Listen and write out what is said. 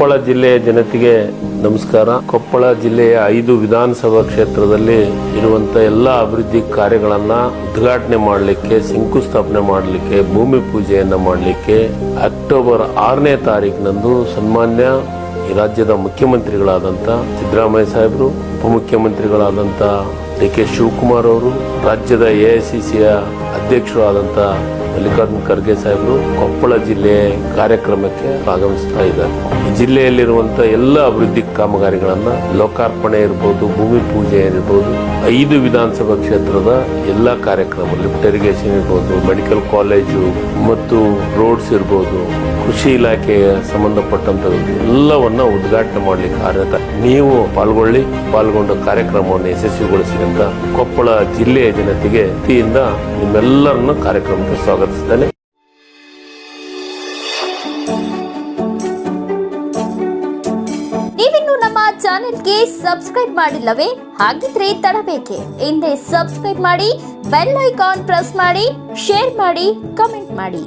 ಕೊಪ್ಪಳ ಜಿಲ್ಲೆಯ ಜನತೆಗೆ ನಮಸ್ಕಾರ. ಕೊಪ್ಪಳ ಜಿಲ್ಲೆಯ 5 ವಿಧಾನಸಭಾ ಕ್ಷೇತ್ರದಲ್ಲಿ ಇರುವಂತಹ ಎಲ್ಲ ಅಭಿವೃದ್ಧಿ ಕಾರ್ಯಗಳನ್ನ ಉದ್ಘಾಟನೆ ಮಾಡಲಿಕ್ಕೆ, ಶಂಕುಸ್ಥಾಪನೆ ಮಾಡಲಿಕ್ಕೆ, ಭೂಮಿ ಪೂಜೆಯನ್ನ ಮಾಡಲಿಕ್ಕೆ ಅಕ್ಟೋಬರ್ 6ನೇ ತಾರೀಕಿನಂದು ಸನ್ಮಾನ್ಯ ಈ ರಾಜ್ಯದ ಮುಖ್ಯಮಂತ್ರಿಗಳಾದಂಥ ಸಿದ್ದರಾಮಯ್ಯ ಸಾಹೇಬರು, ಉಪಮುಖ್ಯಮಂತ್ರಿಗಳಾದಂಥ ಡಿ.ಕೆ. ಶಿವಕುಮಾರ್ ಅವರು, ರಾಜ್ಯದ ಎಐಸಿಸಿಯ ಅಧ್ಯಕ್ಷರು ಆದಂಥ ಮಲ್ಲಿಕಾರ್ಜುನ ಖರ್ಗೆ ಸಾಹೇಬರು ಕೊಪ್ಪಳ ಜಿಲ್ಲೆ ಕಾರ್ಯಕ್ರಮಕ್ಕೆ ಆಗಮಿಸ್ತಾ ಇದ್ದಾರೆ. ಈ ಜಿಲ್ಲೆಯಲ್ಲಿರುವಂತಹ ಎಲ್ಲ ಅಭಿವೃದ್ಧಿ ಕಾಮಗಾರಿಗಳನ್ನ ಲೋಕಾರ್ಪಣೆ ಇರಬಹುದು, ಭೂಮಿ ಪೂಜೆ ಇರಬಹುದು, 5 ವಿಧಾನಸಭಾ ಕ್ಷೇತ್ರದ ಎಲ್ಲ ಕಾರ್ಯಕ್ರಮ, ಲಿಫ್ಟ್ ಇರಿಗೇಷನ್ ಇರಬಹುದು, ಮೆಡಿಕಲ್ ಕಾಲೇಜು ಮತ್ತು ರೋಡ್ಸ್ ಇರಬಹುದು, ಕೃಷಿ ಇಲಾಖೆಗೆ ಸಂಬಂಧಪಟ್ಟಂತ ಎಲ್ಲವನ್ನ ಉದ್ಘಾಟನೆ ಮಾಡಲಿಕ್ಕೆ ನೀವು ಪಾಲ್ಗೊಂಡ ಕಾರ್ಯಕ್ರಮವನ್ನು ಯಶಸ್ವಿಗೊಳಿಸಿ ಅಂತ ಕೊಪ್ಪಳ ಜಿಲ್ಲೆಯ ಜನತೆಗೆ ವತಿಯಿಂದ ನಿಮ್ಮೆಲ್ಲರನ್ನು ಕಾರ್ಯಕ್ರಮಕ್ಕೆ ಸ್ವಾಗತಿಸುತ್ತೇನೆ. ನೀವಿನ್ನು ನಮ್ಮ ಚಾನೆಲ್ಗೆ ಸಬ್ಸ್ಕ್ರೈಬ್ ಮಾಡಿಲ್ಲವೇ? ಹಾಗಿದ್ರೆ ತಡಬೇಕೆ? ಹಿಂದೆ ಸಬ್ಸ್ಕ್ರೈಬ್ ಮಾಡಿ, ಬೆಲ್ ಐಕಾನ್ ಪ್ರೆಸ್ ಮಾಡಿ, ಶೇರ್ ಮಾಡಿ, ಕಮೆಂಟ್ ಮಾಡಿ.